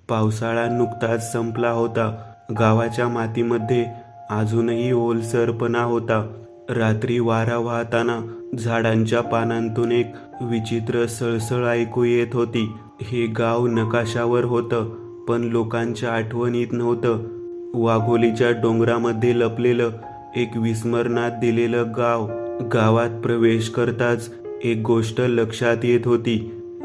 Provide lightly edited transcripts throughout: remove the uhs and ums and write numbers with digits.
पावसाळा नुकताच संपला होता. गावाच्या मातीमध्ये अजूनही ओलसरपणा होता. रात्री वारा वाहताना झाडांच्या पानांतून एक विचित्र सळसळ ऐकू येत होती. हे गाव नकाशावर होतं, पण लोकांच्या आठवणीत नव्हतं. वाघोलीच्या डोंगरामध्ये लपलेलं एक विस्मरणात दिलेलं गाव. गावात प्रवेश करताच एक गोष्ट लक्षात येत होती.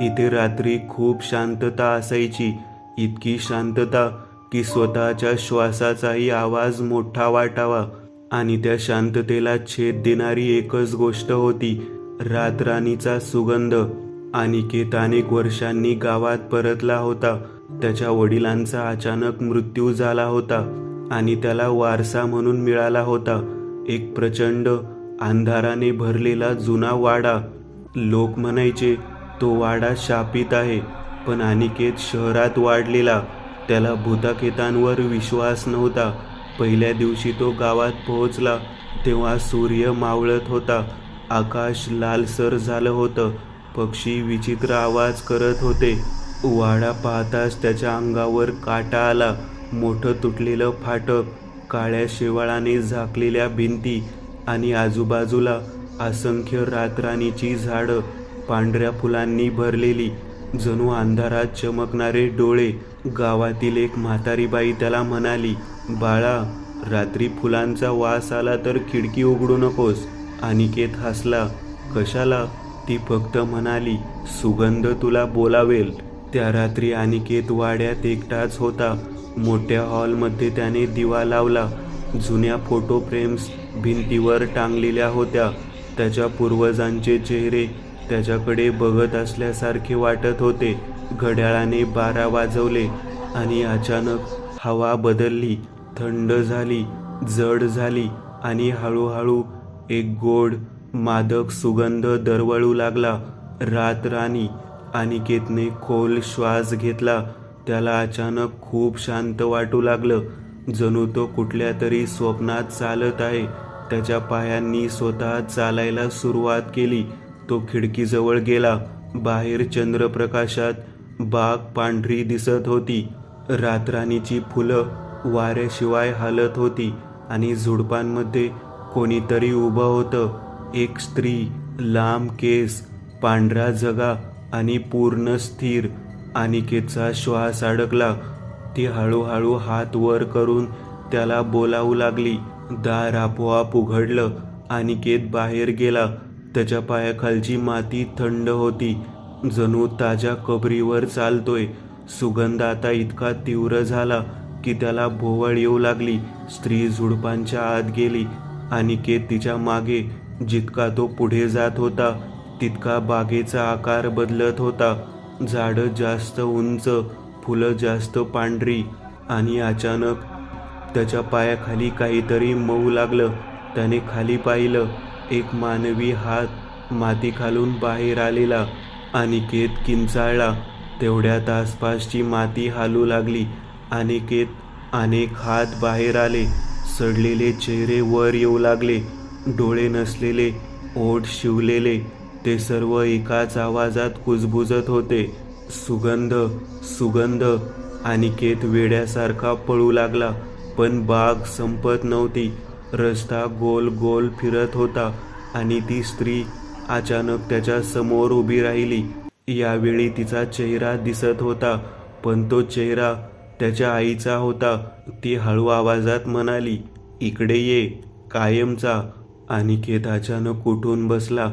इथे रात्री खूप शांतता असायची. इतकी शांतता की स्वतःच्या श्वासाचाही आवाज मोठा वाटावा. आणि त्या शांततेला छेद देणारी एकच गोष्ट होती, रातराणीचा सुगंध. अनिकेत अनेक वर्षांनी गावात परतला होता. त्याच्या वडिलांचा अचानक मृत्यू झाला होता आणि त्याला वारसा म्हणून मिळाला होता एक प्रचंड अंधाराने भरलेला जुना वाडा. लोक म्हणायचे तो वाडा शापित आहे, पण अनिकेत शहरात वाढलेला, त्याला भूताखेतांवर विश्वास नव्हता. पहिल्या दिवशी तो गावात पोहोचला तेव्हा सूर्य मावळत होता. आकाश लालसर झालं होतं. पक्षी विचित्र आवाज करत होते. वाडा पाहताच त्याच्या अंगावर काटा आला. मोठं तुटलेलं फाटक, काळ्या शेवाळाने झाकलेल्या भिंती आणि आजूबाजूला असंख्य रातराणीची झाडं, पांढऱ्या फुलांनी भरलेली, जणू अंधारात चमकणारे डोळे. गावातील एक म्हातारी बाई त्याला म्हणाली, बाळा, रात्री फुलांचा वास आला तर खिडकी उघडू नकोस. अनिकेत हसला. कशाला? ती फक्त म्हणाली, सुगंध तुला बोलावेल. त्या रात्री अनिकेत वाड्यात एकटाच होता. मोठ्या हॉलमध्ये त्याने दिवा लावला. जुन्या फोटो फ्रेम्स भिंतीवर टांगलेल्या होत्या. त्याच्या पूर्वजांचे चेहरे त्याच्याकडे बघत असल्यासारखे वाटत होते. घड्याळाने 12 वाजवले आणि अचानक हवा बदलली. थंड झाली, जड झाली आणि हळूहळू एक गोड मादक सुगंध दरवळू लागला. रातराणी. अनिकेतने खोल श्वास घेतला. त्याला अचानक खूप शांत वाटू लागलं, जणू तो कुठल्या तरी स्वप्नात चालत आहे. त्याच्या पायांनी स्वतः चालायला सुरुवात केली. तो खिडकीजवळ गेला. बाहेर चंद्रप्रकाशात बाग पांढरी दिसत होती. रातराणीची फुलं वाऱ्याशिवाय हलत होती आणि झुडपांमध्ये कोणीतरी उभं होतं. एक स्त्री, लांब केस, पांढरा जगा आणि पूर्ण स्थिर. अनिकेतचा श्वास अडकला. ती हळूहळू हात वर करून त्याला बोलावू लागली. दार आपोआप उघडलं. अनिकेत बाहेर गेला. त्याच्या पायाखालची माती थंड होती, जणू ताज्या कबरीवर चालतोय. सुगंध आता इतका तीव्र झाला की त्याला भोवळ येऊ लागली. स्त्री झुडपांच्या आत गेली. अनिकेत तिच्या मागे. जितका तो पुढे जात होता तितका बागेचा आकार बदलत होता. झाडं जास्त उंच, फुलं जास्त पांढरी. आणि अचानक त्याच्या पायाखाली काहीतरी मऊ लागलं. त्याने खाली पाहिलं. एक मानवी हात माती खालून बाहेर आलेला. अनिकेत किंचाळला. तेवढ्यात आसपासची माती हालू लागली. अनेक हात बाहेर आले. सडलेले चेहरे वर येऊ लागले. डोळे नसलेले, ओठ शिवलेले. ते सर्व एकाच आवाजात कुजबुजत होते, सुगंध, सुगंध. अनिकेत वेड्यासारखा पळू लागला, पण बाग संपत नव्हती. रस्ता गोल गोल फिरत होता आणि ती स्त्री अचानक त्याच्या समोर उभी राहिली. यावेळी तिचा चेहरा दिसत होता, पण तो चेहरा त्याच्या आईचा होता. ती हळू आवाजात म्हणाली, इकडे ये, कायमचा. अनिकेत अचानक उठून बसला.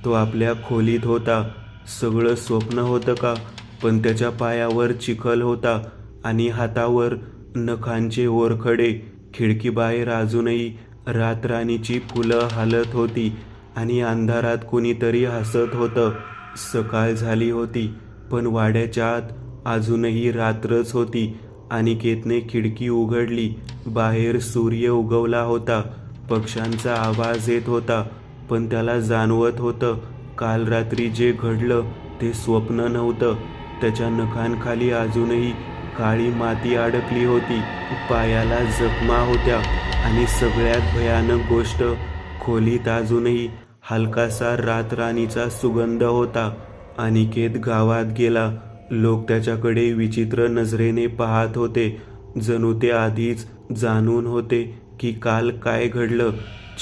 तो आपल्या खोलीत होता. सगळं स्वप्न होतं का? पण त्याच्या पायावर चिखल होता आणि हातावर नखांचे ओरखडे. खिडकीबाहेर अजूनही रातराणीची फुलं हालत होती आणि अंधारात कुणीतरी हसत होतं. सकाळ झाली होती, पण वाड्याच्या आत अजूनही रात्रच होती. अनिकेतने खिडकी उघडली. बाहेर सूर्य उगवला होता. पक्ष्यांचा आवाज येत होता, पण त्याला जाणवत होतं काल रात्री जे घडलं ते स्वप्न नव्हतं. त्याच्या नखांखाली अजूनही काळी माती अडकली होती. पायाला जखमा होत्या आणि सगळ्यात भयानक गोष्ट, खोलीत अजूनही हलकासा रातराणीचा सुगंध होता. अनिकेत गावात गेला. लोक त्याच्याकडे विचित्र नजरेने पाहत होते, जणू ते आधीच जाणून होते की काल काय घडलं.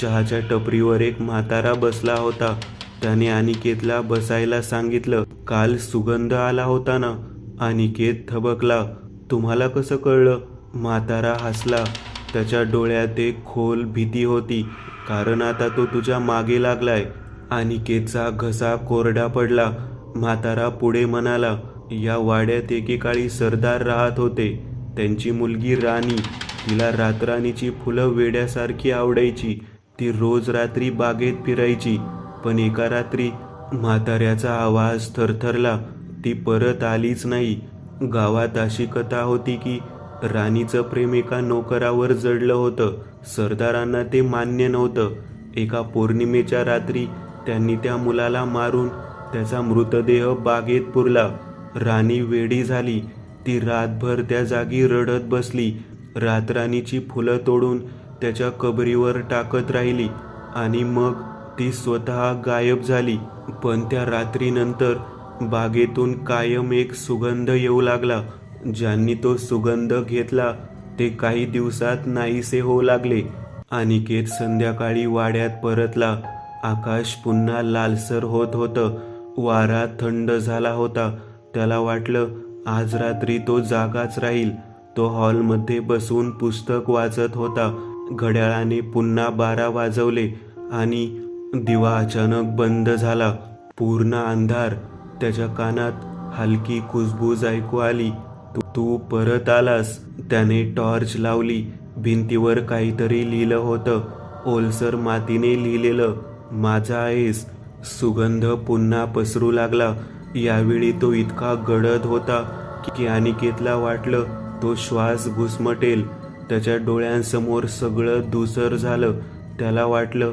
चहाच्या टपरीवर एक म्हातारा बसला होता. त्याने अनिकेतला बसायला सांगितलं. काल सुगंध आला होता ना? अनिकेत थबकला. तुम्हाला कसं कळलं? म्हातारा हसला. त्याच्या डोळ्यात एक खोल भीती होती, कारण आता तो तुझ्या मागे लागलाय. अनिकेतचा घसा कोरडा पडला. म्हातारा पुढे म्हणाला, या वाड्यात एकेकाळी सरदार राहत होते. त्यांची मुलगी राणी. तिला रातराणीची फुलं वेड्यासारखी आवडायची. ती रोज रात्री बागेत फिरायची. पण एका रात्री म्हाताऱ्याचा आवाज थरथरला. ती परत आलीच नाही. गावात अशी कथा होती की राणीचं प्रेम एका नोकरावर जडलं होतं. सरदारांना ते मान्य नव्हतं. एका पौर्णिमेच्या रात्री त्यांनी त्या मुलाला मारून त्याचा मृतदेह बागेत पुरला. राणी वेडी झाली. ती रातभर त्या जागी रडत बसली. रातराणीची फुलं तोडून त्याच्या कबरीवर टाकत राहिली आणि मग ती स्वतः गायब झाली. पण त्या रात्रीनंतर बागेतून कायम एक सुगंध येऊ लागला. ज्यांनी तो सुगंध घेतला ते काही दिवसात नाहीसे होऊ लागले. अनिकेत संध्याकाळी वाड्यात परतला. आकाश पुन्हा लालसर होत होतं. वारा थंड झाला होता. त्याला वाटलं आज रात्री तो जागाच राहील. तो हॉलमध्ये बसून पुस्तक वाचत होता. घड्याळाने पुन्हा 12 वाजवले आणि दिवा अचानक बंद झाला. पूर्ण अंधार. त्याच्या कानात हलकी कुजबूज ऐकू आली. तू परत आलास. त्याने टॉर्च लावली. भिंतीवर काहीतरी लिहिलं होतं. ओलसर मातीने लिहिलेलं, माझा आहेस. सुगंध पुन्हा पसरू लागला. यावेळी तो इतका गडद होता की अनिकेतला वाटलं तो श्वास घुसमटेल. त्याच्या डोळ्यांसमोर सगळं धूसर झालं. त्याला वाटलं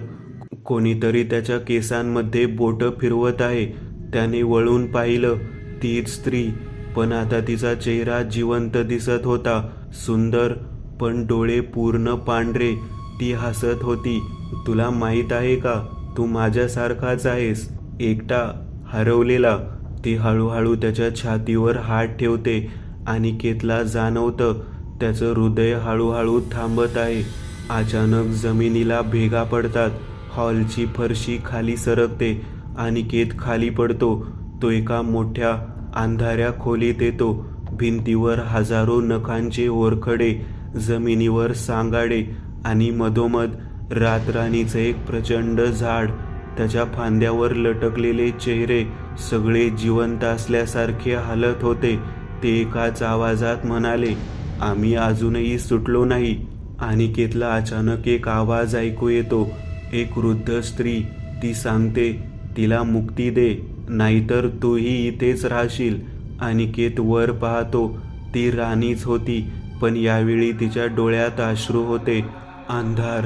कोणीतरी त्याच्या केसांमध्ये बोटं फिरवत आहे. त्याने वळून पाहिलं. तीच स्त्री, पण आता तिचा चेहरा जिवंत दिसत होता. सुंदर, पण डोळे पूर्ण पांढरे. ती हसत होती. तुला माहीत आहे का, तू माझ्यासारखाच आहेस. एकटा, हरवलेला. ती हळूहळू त्याच्या छातीवर हात ठेवते. अनिकेतला जाणवतं त्याचं हृदय हळूहळू थांबत आहे. अचानक जमिनीला भेगा पडतात. हॉलची फरशी खाली सरकते. अनिकेत खाली पडतो. तो एका मोठ्या अंधाऱ्या खोलीत येतो. भिंतीवर हजारो नखांचे ओरखडे, जमिनीवर सांगाडे आणि मधोमध रातराणीचं एक प्रचंड झाड. त्याच्या फांद्यावर लटकलेले चेहरे सगळे जिवंत असल्यासारखे हलत होते. ते एकाच आवाजात म्हणाले, आम्ही अजूनही सुटलो नाही. अनिकेतला अचानक एक आवाज ऐकू येतो. एक वृद्ध स्त्री. ती सांगते, तिला मुक्ती दे, नाहीतर तूही इथेच राहशील. अनिकेत वर पाहतो. ती राणीच होती, पण यावेळी तिच्या डोळ्यात अश्रू होते. अंधार,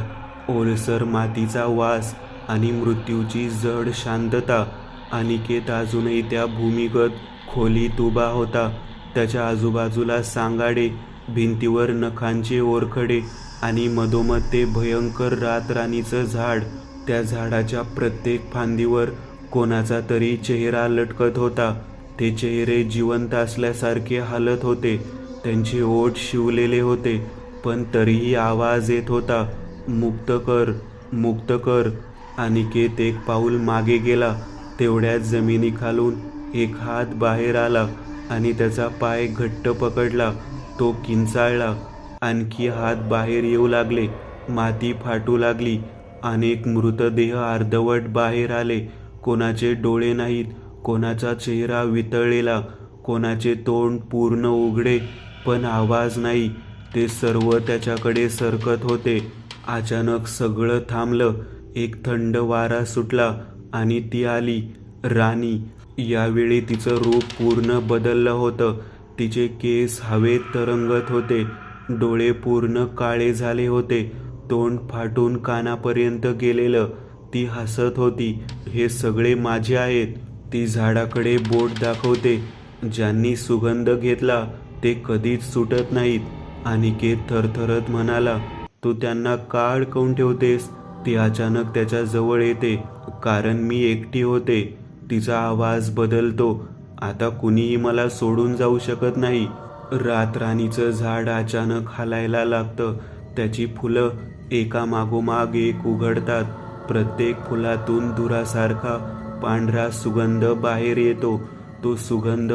ओलसर मातीचा वास आणि मृत्यूची जड शांतता. अनिकेत अजूनही त्या भूमिगत खोलीत उभा होता. त्याच्या आजूबाजूला सांगाडे, भिंतीवर नखांचे ओरखडे आणि मधोमध ते भयंकर रातराणीचं झाड. त्या झाडाच्या प्रत्येक फांदीवर कोणाचा तरी चेहरा लटकत होता. ते चेहरे जिवंत असल्यासारखे हलत होते. त्यांचे ओठ शिवलेले होते, पण तरीही आवाज येत होता, मुक्त कर, मुक्त कर. अनिकेत एक पाऊल मागे गेला. तेवढ्यात जमिनीखालून एक हात बाहेर आला आणि त्याचा पाय घट्ट पकडला. तो किंचाळला. आणखी हात बाहेर येऊ लागले. माती फाटू लागली. अनेक मृतदेह अर्धवट बाहेर आले. कोणाचे डोळे नाहीत, कोणाचा चेहरा वितळलेला, कोणाचे तोंड पूर्ण उघडे, पण आवाज नाही. ते सर्व त्याच्याकडे सरकत होते. अचानक सगळं थांबलं. एक थंड वारा सुटला आणि ती आली, राणी. यावेळी तिचं रूप पूर्ण बदललं होतं. तिचे केस हवेत तरंगत होते. डोळे पूर्ण काळे झाले होते. तोंड फाटून कानापर्यंत गेलेलं. ती हसत होती. हे सगळे माझे आहेत. ती झाडाकडे बोट दाखवते. ज्यांनी सुगंध घेतला ते कधीच सुटत नाहीत. अनिकेत थरथरत म्हणाला, तू त्यांना का अडकवून ठेवतेस? ती अचानक त्याच्या जवळ येते. कारण मी एकटी होते. तिचा आवाज बदलतो. आता कुणीही मला सोडून जाऊ शकत नाही. रातराणीचं झाड अचानक हालायला लागतं. त्याची फुलं एका मागोमाग एक उघडतात. प्रत्येक फुलातून दुरासारखा पांढरा सुगंध बाहेर येतो. तो सुगंध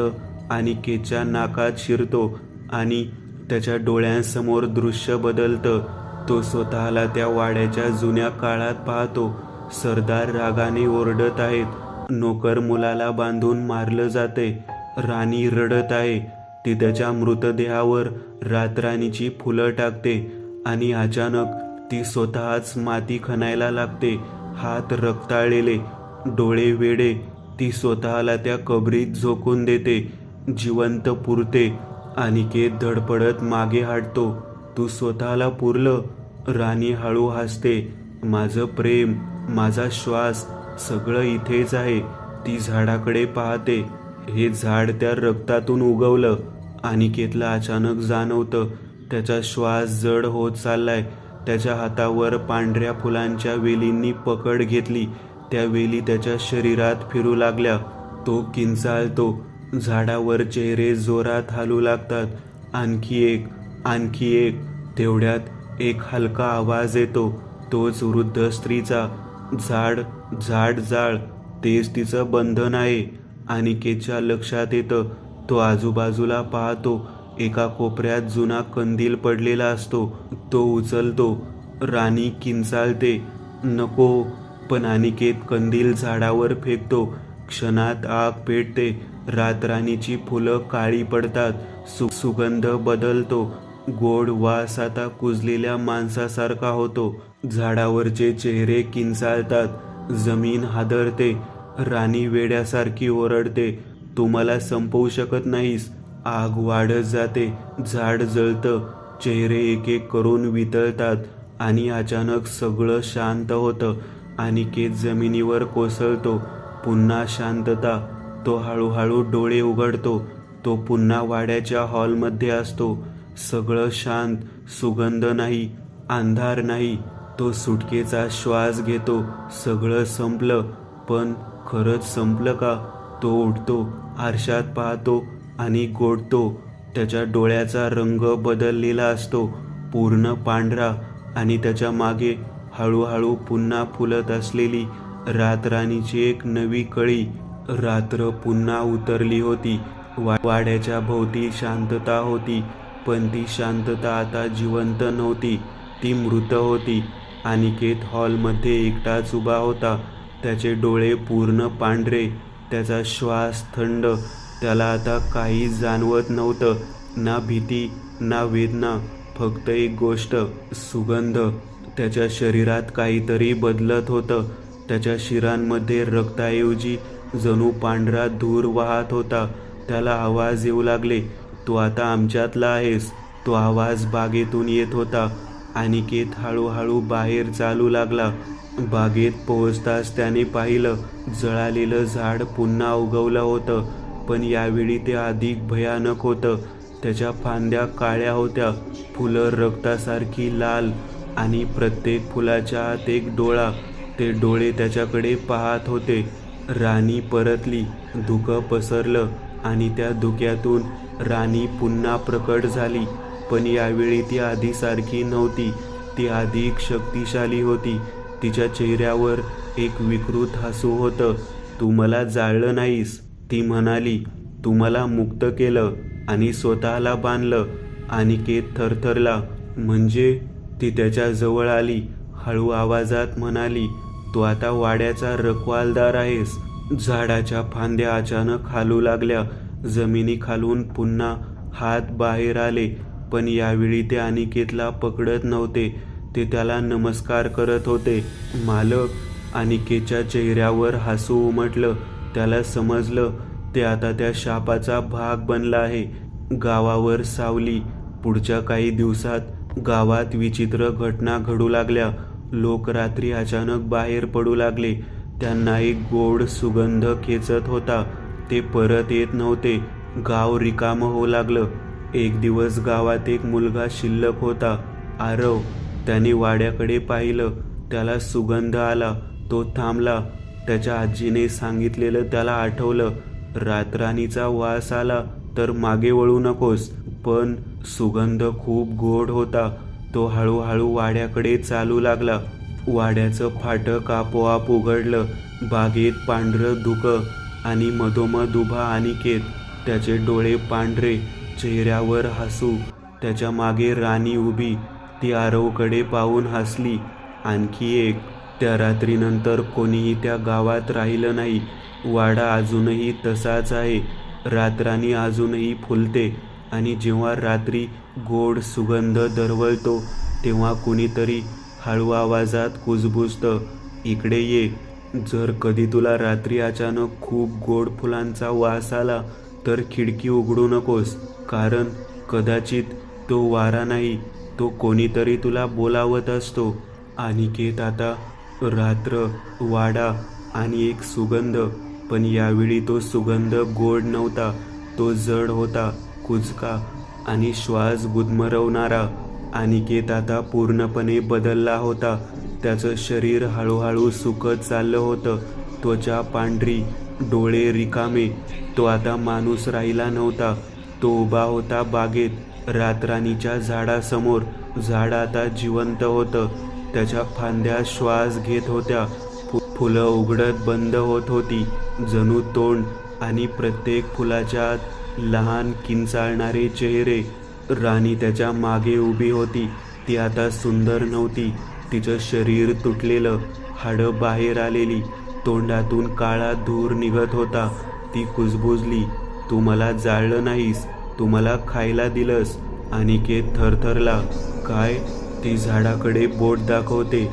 अनिकेतच्या नाकात शिरतो आणि त्याच्या डोळ्यांसमोर दृश्य बदलतं. तो स्वतःला त्या वाड्याच्या जुन्या काळात पाहतो. सरदार रागाने ओरडत आहेत. नोकर मुलाला बांधून मारलं जाते. राणी रडत आहे. ती त्याच्या मृतदेहावर रातराणीची फुलं टाकते आणि अचानक ती स्वतःच माती खणायला लागते. हात रक्ताळलेले, डोळे वेडे, ती स्वतःला त्या कबरीत झोकून देते. जिवंत पुरते. अनिकेत धडपडत मागे हटतो. तू स्वतःला पुरलं. राणी हळू हसते. माझं प्रेम, माझा श्वास, सगळं इथेच आहे. ती झाडाकडे पाहते. हे झाड त्या रक्तातून उगवलं. अनिकेतला अचानक जाणवतं त्याचा श्वास जड होत चाललाय. त्याच्या हातावर पांढऱ्या फुलांच्या वेलींनी पकड घेतली. त्या वेली त्याच्या शरीरात फिरू लागल्या. तो किंचाळतो. झाडावर चेहरे जोरात हालू लागतात. आणखी एक, आणखी एक. तेवढ्यात एक हलका आवाज येतो. तोच वृद्ध स्त्रीचा. झाड झाड जाळ, तेच तिचं बंधन आहे. अनिकेतच्या लक्षात येतं. तो आजूबाजूला पाहतो. एका कोपऱ्यात जुना कंदील पडलेला असतो. तो उचलतो. राणी किंचाळते, नको, पण अनिकेत कंदील झाडावर फेकतो. क्षणात आग पेटते. रातराणीची फुलं काळी पडतात. सुगंध बदलतो. गोड वास आता कुजलेल्या माणसासारखा होतो. झाडावरचे चेहरे किंचाळतात. जमीन हादरते. राणी वेड्यासारखी ओरडते, तू मला संपवू शकत नाहीस. आग वाढत जाते. झाड जळतं. चेहरे एक एक करून वितळतात आणि अचानक सगळं शांत होतं. अनिकेत जमिनीवर कोसळतो. पुन्हा शांतता. तो हळूहळू डोळे उघडतो. तो पुन्हा वाड्याच्या हॉलमध्ये असतो. सगळं शांत. सुगंध नाही, अंधार नाही. तो सुटकेचा श्वास घेतो. सगळं संपलं. पण खरंच संपलं का? तो उठतो. आरशात पाहतो आणि गोठतो. त्याच्या डोळ्याचा रंग बदललेला असतो, पूर्ण पांढरा. आणि त्याच्या मागे हळूहळू पुन्हा फुलत असलेली रातराणीची एक नवी कळी. रात्र पुन्हा उतरली होती. वाड्याच्या भोवती शांतता होती. पण ती शांतता आता जिवंत नव्हती. ती मृत होती. अनिकेत हॉलमध्ये एकटाच उभा होता. त्याचे डोळे पूर्ण पांढरे. त्याचा श्वास थंड. त्याला आता काही जाणवत नव्हतं. ना भीती, ना वेदना. फक्त एक गोष्ट, सुगंध. त्याच्या शरीरात काहीतरी बदलत होतं. त्याच्या शिरांमध्ये रक्ताऐवजी जणू पांढरा धूर वाहत होता. त्याला आवाज येऊ लागले, तू आता आमच्यातला आहेस. तो आवाज बागेतून येत होता. अनिकेत हळूहळू बाहेर चालू लागला. बागेत पोहोचताच त्याने पाहिलं, जळालेलं झाड पुन्हा उगवलं होतं. पण यावेळी ते अधिक भयानक होतं. त्याच्या फांद्या काळ्या होत्या, फुलं रक्तासारखी लाल आणि प्रत्येक फुलाच्या आत एक डोळा. ते डोळे त्याच्याकडे पाहत होते. राणी परतली. धुकं पसरलं आणि त्या धुक्यातून राणी पुन्हा प्रकट झाली. पण यावेळी ती आधीसारखी नव्हती. ती अधिक शक्तिशाली होती. तिच्या चेहऱ्यावर एक विकृत हसू होतं. तू मला जाळलं नाहीस, ती म्हणाली. तू मला मुक्त केलं आणि स्वतःला बांधलं. अनिकेत थरथरला. म्हणजे? ती त्याच्या जवळ आली. हळू आवाजात म्हणाली, तू आता वाड्याचा रखवालदार आहेस. झाडाच्या फांद्या अचानक हालू लागल्या. जमिनीखालून पुन्हा हात बाहेर आले. पण यावेळी ते अनिकेतला पकडत नव्हते. ते त्याला नमस्कार करत होते. मालक. अनिकेतच्या चेहऱ्यावर हसू उमटलं. त्याला समजलं, ते आता त्या शापाचा भाग बनला आहे. गावावर सावली. पुढच्या काही दिवसात गावात विचित्र घटना घडू लागल्या. लोक रात्री अचानक बाहेर पडू लागले. त्यांना एक गोड सुगंध खेचत होता. ते परत येत नव्हते. गाव रिकामं होऊ लागलं. एक दिवस गावात एक मुलगा शिल्लक होता, आरव. त्याने वाड्याकडे पाहिलं. त्याला सुगंध आला. तो थांबला. त्याच्या आजीने सांगितलेलं त्याला आठवलं. रातराणीचा वास आला तर मागे वळू नकोस. पण सुगंध खूप गोड होता. तो हळूहळू वाड्याकडे चालू लागला. वाड्याचं फाटक आपोआप उघडलं. बागेत पांढरं धुकं आणि मधोमध उभा अनिकेत. त्याचे डोळे पांढरे, चेहऱ्यावर हसू. त्याच्या मागे राणी उभी. ती आरवकडे पाहून हसली. आणखी एक. त्या रात्रीनंतर कोणीही त्या गावात राहिलं नाही. वाडा अजूनही तसाच आहे. रातराणी अजूनही फुलते आणि जेव्हा रात्री गोड सुगंध दरवळतो तेव्हा कुणीतरी हळू आवाजात कुजबुजतं, इकडे ये. जर कधी तुला रात्री अचानक खूप गोड फुलांचा वास आला तर खिडकी उघडू नकोस, कारण कदाचित तो वारा नाही, तो कोणीतरी तुला बोलावत असतो. अनिकेत आता रात्र, वाडा आणि एक सुगंध. पण यावेळी तो सुगंध गोड नव्हता. तो जड होता, कुजका आणि श्वास गुदमरवणारा. अनिकेत आता पूर्णपणे बदलला होता. त्याचं शरीर हळूहळू सुकत चाललं होतं. त्वचा पांढरी, डोळे रिकामे. तो आता माणूस राहिला नव्हता. तो उभा होता बागेत, रातराणीच्या झाडासमोर. झाड आता जिवंत होतं. त्याच्या फांद्या श्वास घेत होत्या. फुलं उघडत बंद होत होती, जणू तोंड. आणि प्रत्येक फुलाच्या आत लहान किंचाळणारे चेहरे. राणी त्याच्या मागे उभी होती. ती आता सुंदर नव्हती. तिचं शरीर तुटलेलं, हाडं बाहेर आलेली, तोंडातून काळा धूर निघत होता. ती कुजबुजली, तू मला जाळलं नाहीस, तू मला खायला दिलंस. अनिकेत थरथरला. काय? ती झाडाकडे बोट दाखवते.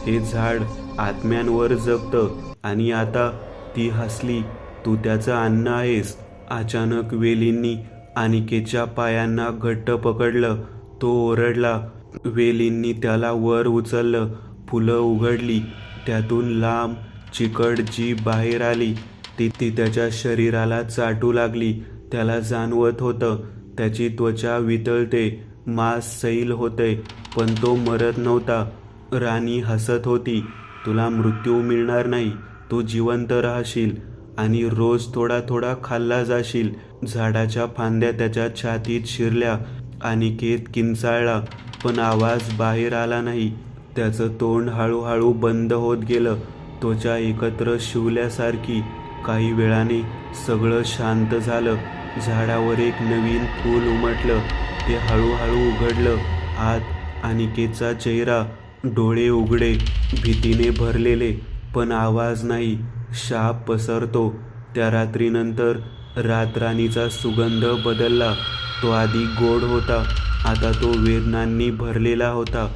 हे झाड आत्म्यांवर जगतं. आणि आता ती हसली, तू त्याचं अन्न आहेस. अचानक वेलींनी अनिकेतच्या पायांना घट्ट पकडलं. तो ओरडला. वेलींनी त्याला वर उचललं. फुलं उघडली. त्यातून लांब चिकट जीभ बाहेर आली. ती त्याच्या शरीराला चाटू लागली. त्याला जाणवत होतं, त्याची त्वचा वितळते, मांस सैल होते, पण तो मरत नव्हता. राणी हसत होती. तुला मृत्यू मिळणार नाही, तू जिवंत राहशील आणि रोज थोडा थोडा खाल्ला जाशील. झाडाच्या फांद्या त्याच्या छातीत शिरल्या. अनिकेत किंचाळला, पण आवाज बाहेर आला नाही. त्याचं तोंड हळूहळू बंद होत गेलं. त्वचा एकत्र शिवल्यासारखी. काही वेळाने सगळं शांत झालं. झाडावर एक नवीन फूल उमटलं. ते हळूहळू उघडलं. आत अनिकेतचा चेहरा, डोळे उघडे, भीतीने भरलेले, पण आवाज नाही. शाप पसरतो. त्या रात्रीनंतर रातराणीचा सुगंध बदलला. तो आधी गोड होता, आता तो वेदनांनी भरलेला होता.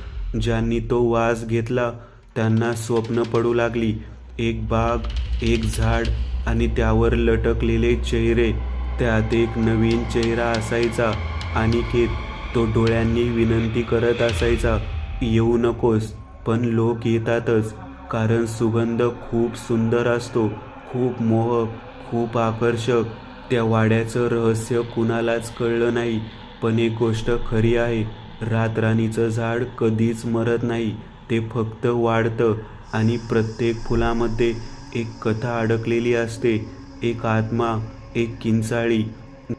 ज्यांनी तो वास घेतला त्यांना स्वप्न पडू लागली. एक बाग, एक झाड आणि त्यावर लटकलेले चेहरे. त्यात एक नवीन चेहरा असायचा, अनिकेत. तो डोळ्यांनी विनंती करत असायचा, येऊ नकोस. पण लोक येतातच, कारण सुगंध खूप सुंदर असतो, खूप मोहक, खूप आकर्षक. त्या वाड्याचं रहस्य कुणालाच कळलं नाही. पण एक गोष्ट खरी आहे, रातराणीचं झाड कधीच मरत नाही. ते फक्त वाढतं आणि प्रत्येक फुलामध्ये एक कथा अडकलेली असते, एक आत्मा, एक किंचाळी.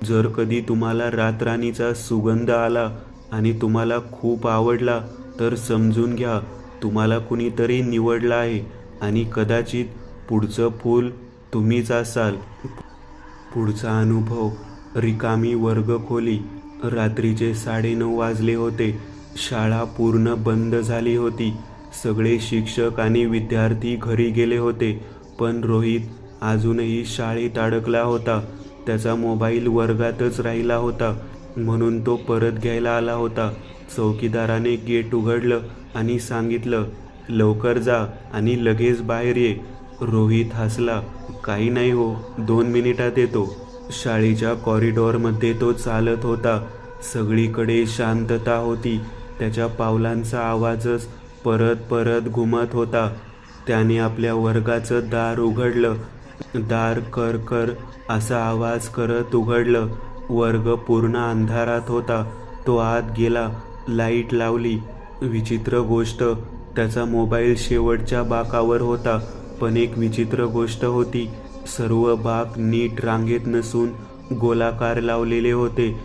जर कधी तुम्हाला रातराणीचा सुगंध आला आणि तुम्हाला खूप आवडला तर समजून घ्या, तुम्हाला कुणीतरी निवडलं आहे आणि कदाचित पुढचं फूल तुम्हीच असाल. पुढचा अनुभव. रिकामी वर्गखोली. रात्रीचे 9:30 वाजले होते. शाळा पूर्ण बंद झाली होती. सगळे शिक्षक आणि विद्यार्थी घरी गेले होते. पण रोहित अजूनही शाळेत अडकला होता. त्याचा मोबाईल वर्गातच राहिला होता, म्हणून तो परत घ्यायला आला होता. चौकीदाराने गेट उघडलं आणि सांगितलं, लवकर जा आणि लगेच बाहेर ये. रोहित हसला. काही नाही हो, 2 मिनिटात येतो. शाळेच्या कॉरिडॉरमध्ये तो चालत होता. सगळीकडे शांतता होती. त्याच्या पावलांचा आवाजच परत परत घुमत होता. त्याने आपल्या वर्गाचं दार उघडलं. दार कर कर असा आवाज करत उघडलं. वर्ग पूर्ण अंधारात होता. तो आत गेला. लाईट लावली. विचित्र गोष्ट, त्याचा मोबाईल शेवटच्या बाकावर होता. पण एक विचित्र गोष्ट होती, सर्व बाक नीट रांगेत नसून गोलाकार लावलेले होते.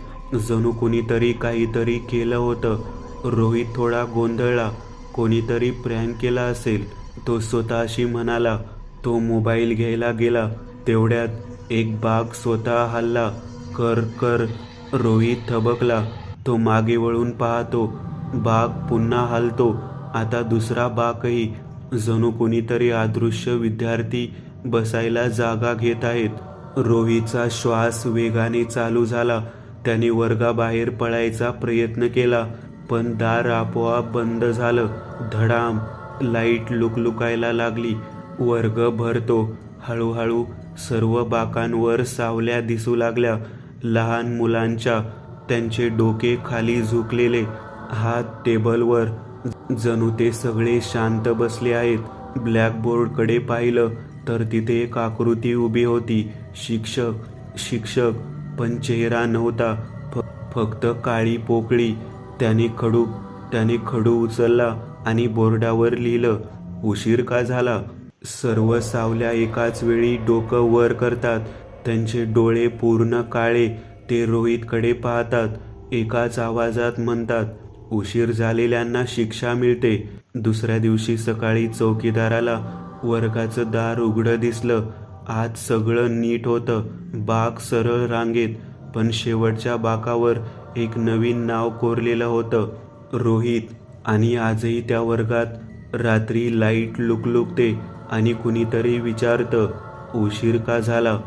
जणू कोणीतरी काहीतरी केलं होतं. रोहित थोडा गोंधळला. कोणीतरी प्रँक केला असेल, तो स्वतःशी म्हणाला. तो मोबाईल घ्यायला गेला. तेवढ्यात एक बाग स्वतः हलला. कर कर. रोहित थबकला. तो मागे वळून पाहतो. बाग पुन्हा हलतो. आता दुसरा बाकही. जणू कोणीतरी अदृश्य विद्यार्थी बसायला जागा घेत आहेत. रोहितचा श्वास वेगाने चालू झाला. त्याने वर्गाबाहेर पळायचा प्रयत्न केला, पण दार आपोआप बंद झालं. धडाम. लाईट लुकलुकायला लागली. वर्ग भरतो. हळूहळू सर्व बाकांवर सावल्या दिसू लागल्या. लहान मुलांच्या. त्यांचे डोके खाली झुकलेले, हात टेबलवर. जणू ते सगळे शांत बसले आहेत. ब्लॅकबोर्डकडे पाहिलं तर तिथे एक आकृती उभी होती. शिक्षक शिक्षक पण चेहरा नव्हता. फक्त काळी पोकळी. त्याने खडू उचलला आणि बोर्डावर लिहिलं, उशीर का झाला. सर्व सावल्या एकाच वेळी डोकं वर करतात. त्यांचे डोळे पूर्ण काळे. ते रोहितकडे पाहतात. एकाच आवाजात म्हणतात, उशीर झालेल्यांना शिक्षा मिळते. दुसऱ्या दिवशी सकाळी चौकीदाराला वर्गाचं दार उघडं दिसलं. आज सगळं नीट होतं. बाक सरळ रांगेत, पण शेवटच्या बाकावर एक नवीन नाव कोरलेलं होतं, रोहित. आणि आजही त्या वर्गात रात्री लाईट लुकलुकते आणि कुणीतरी विचारतं, उशीर का झाला.